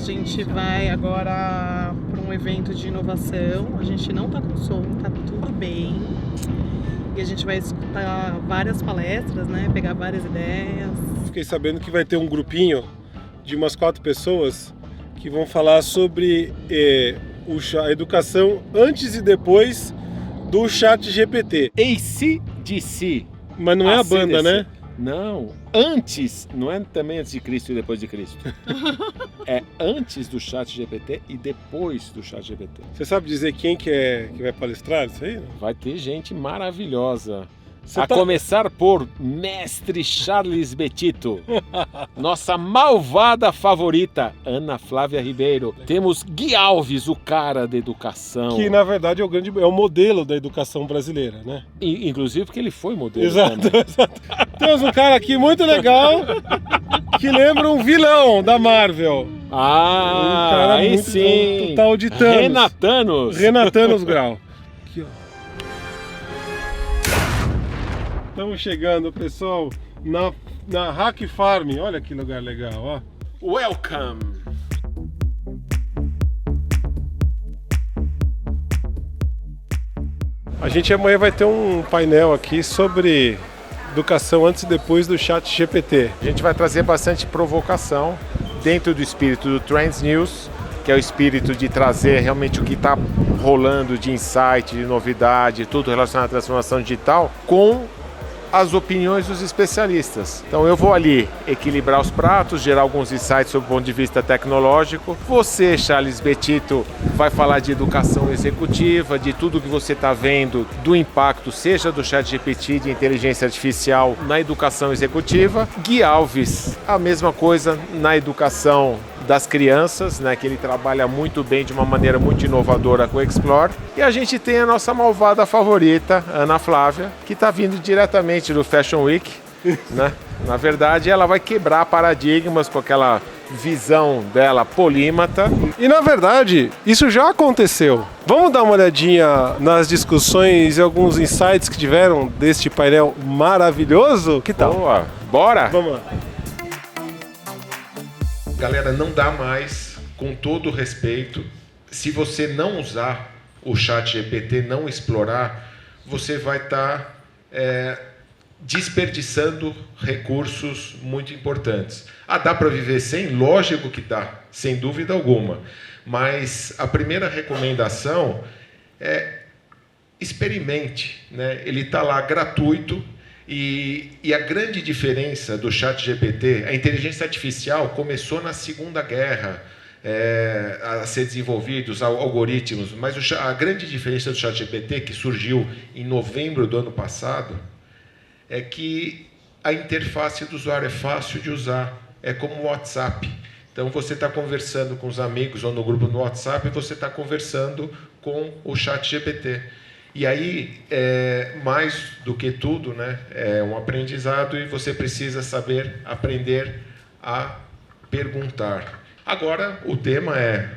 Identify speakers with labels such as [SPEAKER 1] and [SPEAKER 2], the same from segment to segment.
[SPEAKER 1] gente vai agora para um evento de inovação. A gente não tá com som, tá tudo bem. E a gente vai escutar várias palestras, né? Pegar várias ideias.
[SPEAKER 2] Fiquei sabendo que vai ter um grupinho de umas 4 pessoas que vão falar sobre a educação antes e depois do ChatGPT.
[SPEAKER 3] AC/DC.
[SPEAKER 2] Mas não é a banda, né?
[SPEAKER 3] Não, antes, não é também antes de Cristo e depois de Cristo. É antes do ChatGPT e depois do ChatGPT.
[SPEAKER 2] Você sabe dizer quem que vai palestrar isso aí?
[SPEAKER 3] Vai ter gente maravilhosa. Começar por Mestre Charles Betito, nossa malvada favorita, Ana Flávia Ribeiro. Temos Gui Alves, o cara da educação.
[SPEAKER 2] Que na verdade é o modelo da educação brasileira, né?
[SPEAKER 3] Inclusive porque ele foi modelo.
[SPEAKER 2] Exato, exato. Temos um cara aqui muito legal que lembra um vilão da Marvel.
[SPEAKER 3] Um cara aí muito sim.
[SPEAKER 2] Um tal de Thanos. Renatanos Grau. Aqui, ó. Estamos chegando, pessoal, na Hack Farm. Olha que lugar legal, ó.
[SPEAKER 3] Welcome!
[SPEAKER 2] A gente amanhã vai ter um painel aqui sobre educação antes e depois do ChatGPT.
[SPEAKER 3] A gente vai trazer bastante provocação dentro do espírito do Trends News, que é o espírito de trazer realmente o que está rolando de insight, de novidade, tudo relacionado à transformação digital, com as opiniões dos especialistas. Então eu vou ali equilibrar os pratos, gerar alguns insights sob o ponto de vista tecnológico. Você, Charles Betito, vai falar de educação executiva, de tudo que você está vendo do impacto, seja do ChatGPT, de inteligência artificial na educação executiva. Gui Alves, a mesma coisa na educação das crianças, né, que ele trabalha muito bem de uma maneira muito inovadora com o Explore. E a gente tem a nossa malvada favorita, Ana Flávia, que está vindo diretamente do Fashion Week, né? Na verdade, ela vai quebrar paradigmas com aquela visão dela polímata.
[SPEAKER 2] E na verdade, isso já aconteceu. Vamos dar uma olhadinha nas discussões e alguns insights que tiveram deste painel maravilhoso? Que tal?
[SPEAKER 3] Boa, bora?
[SPEAKER 2] Vamos lá.
[SPEAKER 4] Galera, não dá mais, com todo o respeito, se você não usar o ChatGPT, não explorar, você vai estar desperdiçando recursos muito importantes. Dá para viver sem? Lógico que dá, sem dúvida alguma. Mas a primeira recomendação é experimente, né? Ele está lá gratuito. E a grande diferença do ChatGPT, a inteligência artificial começou na Segunda Guerra a ser desenvolvidos algoritmos, mas a grande diferença do ChatGPT, que surgiu em novembro do ano passado, é que a interface do usuário é fácil de usar, é como o WhatsApp. Então você está conversando com os amigos ou no grupo no WhatsApp e você está conversando com o ChatGPT. E aí, mais do que tudo, né, é um aprendizado e você precisa saber aprender a perguntar. Agora, o tema é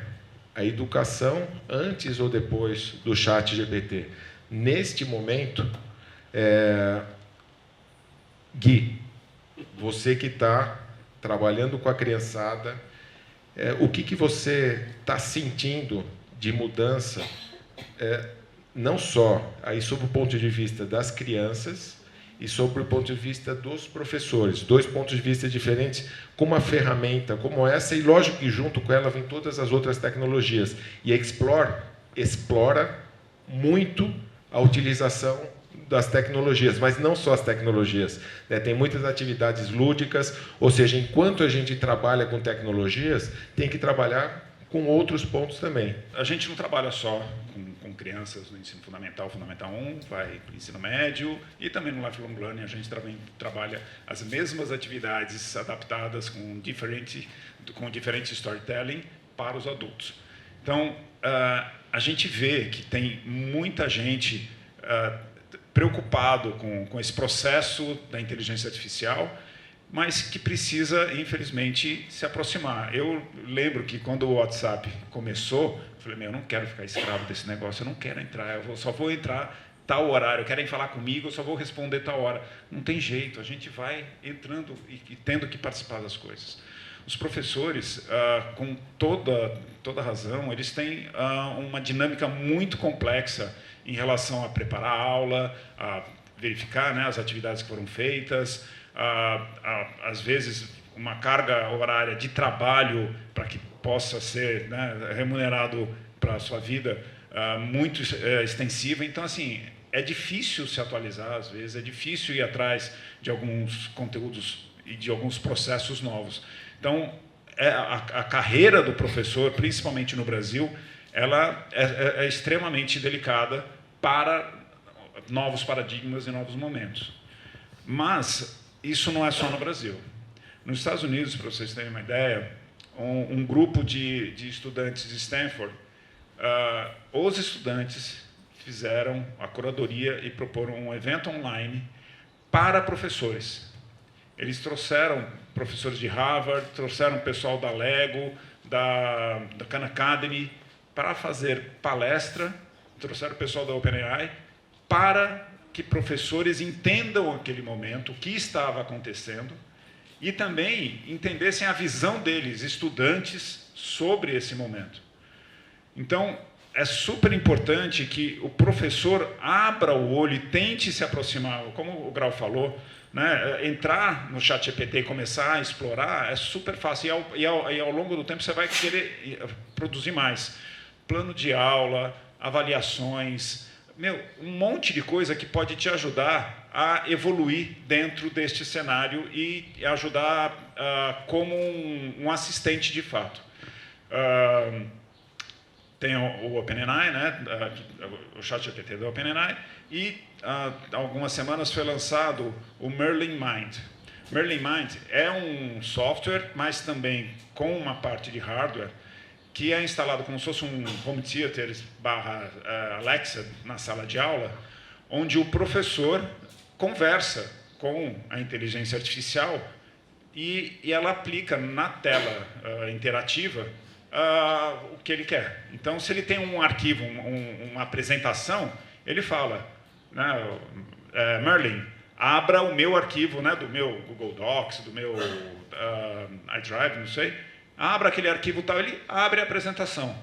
[SPEAKER 4] a educação antes ou depois do ChatGPT. Neste momento, Gui, você que está trabalhando com a criançada, o que você está sentindo de mudança, não só aí sob o ponto de vista das crianças e sob o ponto de vista dos professores, 2 pontos de vista diferentes, com uma ferramenta como essa, e lógico que junto com ela vem todas as outras tecnologias. E a Explore explora muito a utilização das tecnologias, mas não só as tecnologias, né? Tem muitas atividades lúdicas, ou seja, enquanto a gente trabalha com tecnologias, tem que trabalhar com outros pontos também.
[SPEAKER 5] A gente não trabalha só com crianças no ensino fundamental, Fundamental 1, vai para o ensino médio, e também no Lifelong Learning a gente também trabalha as mesmas atividades adaptadas com diferente storytelling para os adultos. Então, a gente vê que tem muita gente preocupado com esse processo da inteligência artificial, mas que precisa, infelizmente, se aproximar. Eu lembro que quando o WhatsApp começou, eu falei, eu não quero ficar escravo desse negócio, eu não quero entrar, só vou entrar tal horário, querem falar comigo, eu só vou responder tal hora. Não tem jeito, a gente vai entrando e tendo que participar das coisas. Os professores, com toda razão, eles têm uma dinâmica muito complexa em relação a preparar a aula, a verificar, né, as atividades que foram feitas, às vezes uma carga horária de trabalho para que possa ser, né, remunerado para a sua vida muito extensiva. Então, assim, é difícil se atualizar, às vezes, é difícil ir atrás de alguns conteúdos e de alguns processos novos. Então, a carreira do professor, principalmente no Brasil, ela é extremamente delicada para novos paradigmas e novos momentos. Mas isso não é só no Brasil. Nos Estados Unidos, para vocês terem uma ideia, um grupo de estudantes de Stanford, os estudantes fizeram a curadoria e proporam um evento online para professores. Eles trouxeram professores de Harvard, trouxeram pessoal da Lego, da Khan Academy, para fazer palestra, trouxeram o pessoal da OpenAI, para que professores entendam aquele momento, o que estava acontecendo, e também entendessem a visão deles, estudantes, sobre esse momento. Então, é super importante que o professor abra o olho e tente se aproximar, como o Grau falou, né, entrar no ChatGPT e começar a explorar é super fácil, e ao longo do tempo você vai querer produzir mais. Plano de aula, avaliações, um monte de coisa que pode te ajudar a evoluir dentro deste cenário e ajudar como um assistente de fato. Tem o OpenAI, né, o ChatGPT do OpenAI, e há algumas semanas foi lançado o Merlin Mind. Merlin Mind é um software, mas também com uma parte de hardware, que é instalado como se fosse um home theater / Alexa na sala de aula, onde o professor conversa com a inteligência artificial e ela aplica na tela interativa o que ele quer. Então, se ele tem um arquivo, uma apresentação, ele fala, né, Merlin, abra o meu arquivo, né, do meu Google Docs, do meu iDrive, não sei, abra aquele arquivo tal, ele abre a apresentação.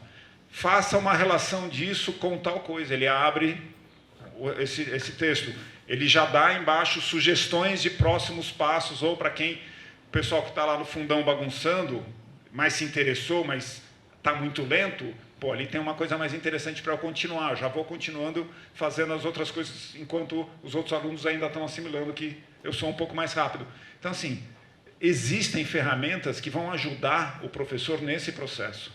[SPEAKER 5] Faça uma relação disso com tal coisa, ele abre esse texto. Ele já dá embaixo sugestões de próximos passos, ou para quem, o pessoal que está lá no fundão bagunçando, mas se interessou, mas está muito lento, pô, ali tem uma coisa mais interessante para eu continuar, eu já vou continuando fazendo as outras coisas, enquanto os outros alunos ainda estão assimilando que eu sou um pouco mais rápido. Então, assim, existem ferramentas que vão ajudar o professor nesse processo.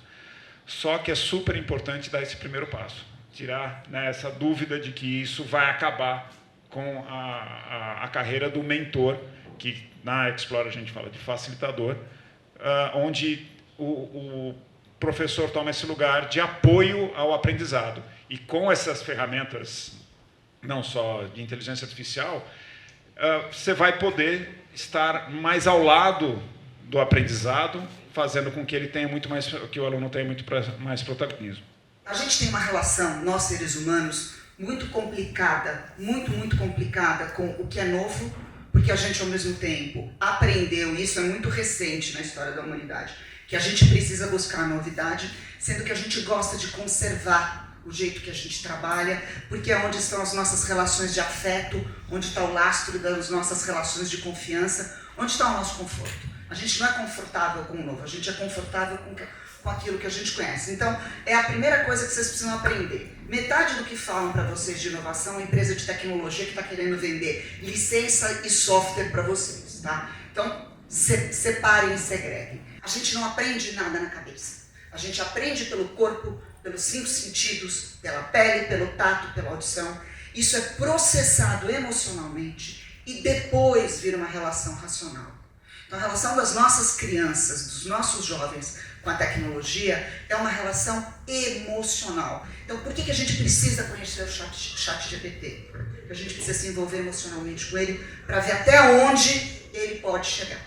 [SPEAKER 5] Só que é super importante dar esse primeiro passo, tirar, né, essa dúvida de que isso vai acabar com a carreira do mentor, que na Explore a gente fala de facilitador, onde o professor toma esse lugar de apoio ao aprendizado. E com essas ferramentas, não só de inteligência artificial, você vai poder estar mais ao lado do aprendizado, fazendo com que ele tenha muito mais, que o aluno tenha muito mais protagonismo.
[SPEAKER 6] A gente tem uma relação, nós seres humanos, muito complicada, muito complicada com o que é novo, porque a gente, ao mesmo tempo, aprendeu, e isso é muito recente na história da humanidade, que a gente precisa buscar a novidade, sendo que a gente gosta de conservar o jeito que a gente trabalha, porque é onde estão as nossas relações de afeto, onde está o lastro das nossas relações de confiança, onde está o nosso conforto. A gente não é confortável com o novo, a gente é confortável com aquilo que a gente conhece. Então, é a primeira coisa que vocês precisam aprender. Metade do que falam para vocês de inovação é uma empresa de tecnologia que está querendo vender licença e software para vocês, tá? Então, separem e segreguem. A gente não aprende nada na cabeça. A gente aprende pelo corpo, pelos 5 sentidos, pela pele, pelo tato, pela audição. Isso é processado emocionalmente e depois vira uma relação racional. Então, a relação das nossas crianças, dos nossos jovens com a tecnologia é uma relação emocional. Então, por que a gente precisa conhecer o ChatGPT? Porque a gente precisa se envolver emocionalmente com ele para ver até onde ele pode chegar.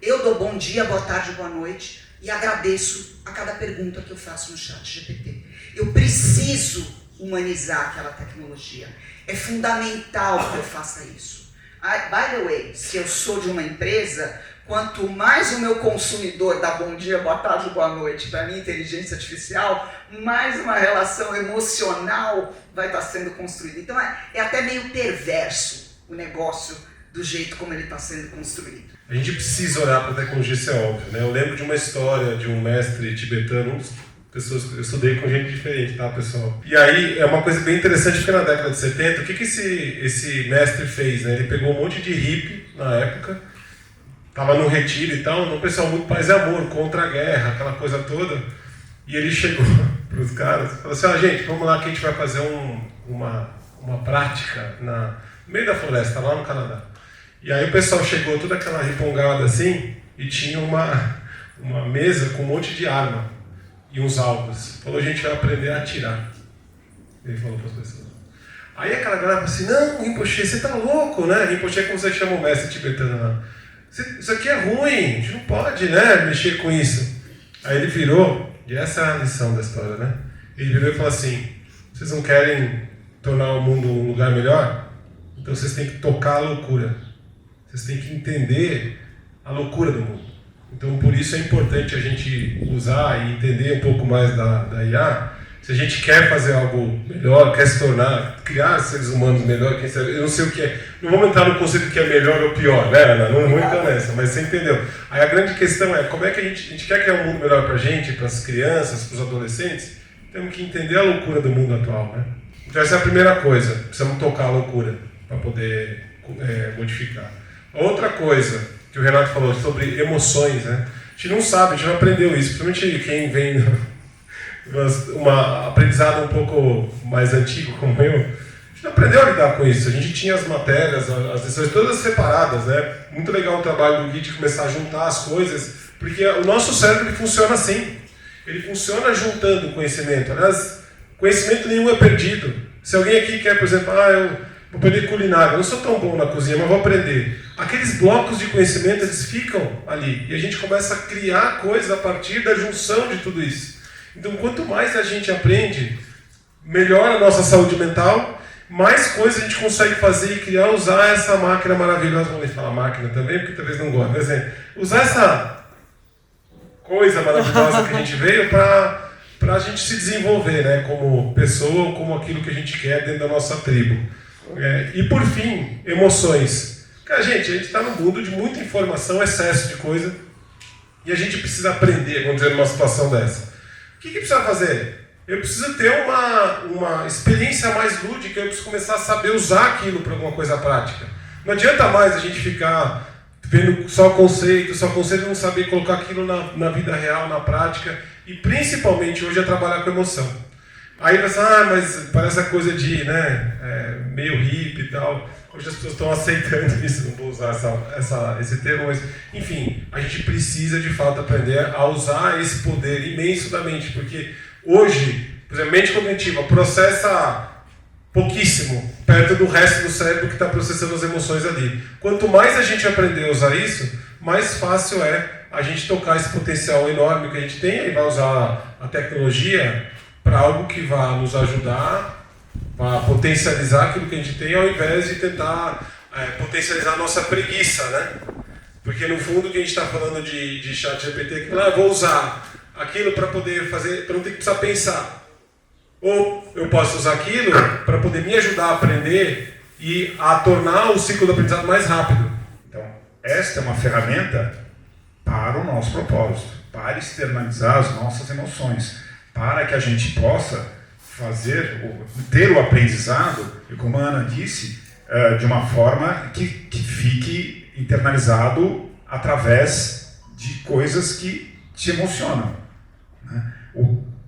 [SPEAKER 6] Eu dou bom dia, boa tarde, boa noite e agradeço a cada pergunta que eu faço no ChatGPT. Eu preciso humanizar aquela tecnologia. É fundamental que eu faça isso. By the way, se eu sou de uma empresa, quanto mais o meu consumidor dá bom dia, boa tarde, boa noite para a minha inteligência artificial, mais uma relação emocional vai estar sendo construída. Então é até meio perverso o negócio do jeito como ele está sendo construído.
[SPEAKER 2] A gente precisa olhar para a tecnologia, isso é óbvio, né? Eu lembro de uma história de um mestre tibetano, eu estudei com gente diferente, tá, pessoal? E aí, é uma coisa bem interessante, porque na década de 70, o que esse mestre fez, né? Ele pegou um monte de hippie, na época, tava num retiro e tal, um pessoal muito paz e amor, contra a guerra, aquela coisa toda, e ele chegou para os caras e falou assim, gente, vamos lá que a gente vai fazer uma prática no meio da floresta, lá no Canadá. E aí o pessoal chegou, toda aquela ripongada assim, e tinha uma mesa com um monte de arma e uns alvos. Falou, a gente vai aprender a atirar. Ele falou para as pessoas. Aí aquela galera falou assim, não, Rinpoche, você tá louco, né? Rinpoche é como você chama o mestre tibetano lá. Isso aqui é ruim, a gente não pode, né, mexer com isso. Aí ele virou, e essa é a lição da história, né? Ele virou e falou assim, vocês não querem tornar o mundo um lugar melhor? Então vocês têm que tocar a loucura. Vocês têm que entender a loucura do mundo. Então, por isso é importante a gente usar e entender um pouco mais da IA. Se a gente quer fazer algo melhor, quer se tornar, criar seres humanos melhor, eu não sei o que é. Não vamos entrar no conceito que é melhor ou pior, né, Ana? Não vou entrar nessa, mas você entendeu. Aí a grande questão é como é que a gente quer criar um mundo melhor para a gente, para as crianças, para os adolescentes. Temos que entender a loucura do mundo atual, né? Então, essa é a primeira coisa. Precisamos tocar a loucura para poder modificar. Outra coisa que o Renato falou sobre emoções, né? A gente não sabe, a gente não aprendeu isso, principalmente quem vem uma aprendizado um pouco mais antigo como eu, a gente não aprendeu a lidar com isso. A gente tinha as matérias, as lições todas separadas, né? Muito legal o trabalho do Gui de começar a juntar as coisas, porque o nosso cérebro ele funciona assim. Ele funciona juntando conhecimento. Aliás, conhecimento nenhum é perdido. Se alguém aqui quer, por exemplo, eu vou aprender culinária, eu não sou tão bom na cozinha, mas vou aprender. Aqueles blocos de conhecimento, eles ficam ali. E a gente começa a criar coisas a partir da junção de tudo isso. Então, quanto mais a gente aprende, melhora a nossa saúde mental, mais coisas a gente consegue fazer e criar, usar essa máquina maravilhosa. Vamos falar máquina também, porque talvez não goste. Mas usar essa coisa maravilhosa que a gente veio para a gente se desenvolver, né? Como pessoa, como aquilo que a gente quer dentro da nossa tribo. E por fim, emoções. Cara, a gente está num mundo de muita informação, excesso de coisa, e a gente precisa aprender, vamos dizer, numa situação dessa. O que precisa fazer? Eu preciso ter uma experiência mais lúdica, eu preciso começar a saber usar aquilo para alguma coisa prática. Não adianta mais a gente ficar vendo só conceito e não saber colocar aquilo na vida real, na prática, e principalmente hoje é trabalhar com emoção. Aí você mas parece a coisa de, meio hippie e tal. Hoje as pessoas estão aceitando isso, não vou usar esse termo, mas, enfim, a gente precisa de fato aprender a usar esse poder imenso da mente, porque hoje, por exemplo, a mente cognitiva processa pouquíssimo perto do resto do cérebro que está processando as emoções ali. Quanto mais a gente aprender a usar isso, mais fácil é a gente tocar esse potencial enorme que a gente tem e vai usar a tecnologia para algo que vai nos ajudar a potencializar aquilo que a gente tem, ao invés de tentar potencializar a nossa preguiça, né? Porque no fundo o que a gente está falando de chat GPT, que eu vou usar aquilo para poder fazer, para não ter que precisar pensar. Ou eu posso usar aquilo para poder me ajudar a aprender e a tornar o ciclo do aprendizado mais rápido.
[SPEAKER 5] Então, esta é uma ferramenta para o nosso propósito, para externalizar as nossas emoções, para que a gente possa ter o aprendizado, e como a Ana disse, de uma forma que fique internalizado através de coisas que te emocionam. Né?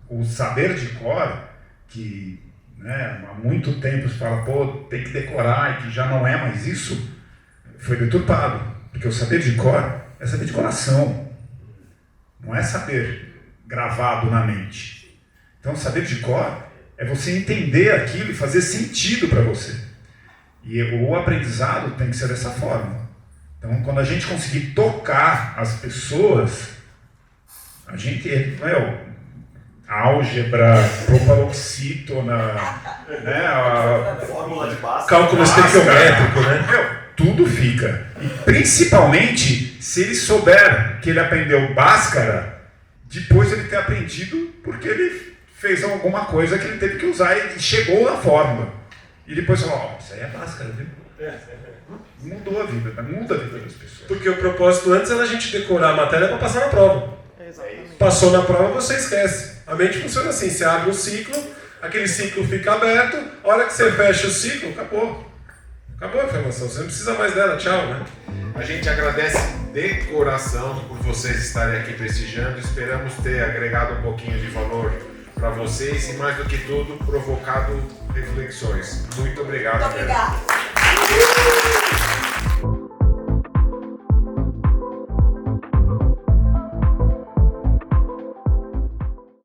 [SPEAKER 5] O saber de cor, que há muito tempo se fala, tem que decorar e que já não é mais isso, foi deturpado. Porque o saber de cor é saber de coração, não é saber gravado na mente. Então, saber de cor é você entender aquilo e fazer sentido para você. E o aprendizado tem que ser dessa forma. Então, quando a gente conseguir tocar as pessoas, a gente... álgebra, proparoxítona,
[SPEAKER 7] Fórmula de Bhaskara.
[SPEAKER 2] cálculo estequiométrico, né?
[SPEAKER 7] tudo fica. E principalmente se ele souber que ele aprendeu Bhaskara, depois ele ter aprendido porque ele fez alguma coisa que ele teve que usar e chegou na fórmula. E depois falou, isso aí é Bhaskara, viu? Mudou a vida, muda a vida das pessoas.
[SPEAKER 2] Porque o propósito antes era a gente decorar a matéria para passar na prova.
[SPEAKER 1] Exatamente.
[SPEAKER 2] Passou na prova, você esquece. A mente funciona assim, você abre um ciclo, aquele ciclo fica aberto, a hora que você fecha o ciclo, acabou. Acabou a informação, você não precisa mais dela, tchau, né?
[SPEAKER 3] A gente agradece de coração por vocês estarem aqui prestigiando. Esperamos ter agregado um pouquinho de valor para vocês e, mais do que tudo, provocado reflexões. Muito obrigado.
[SPEAKER 6] Muito obrigada.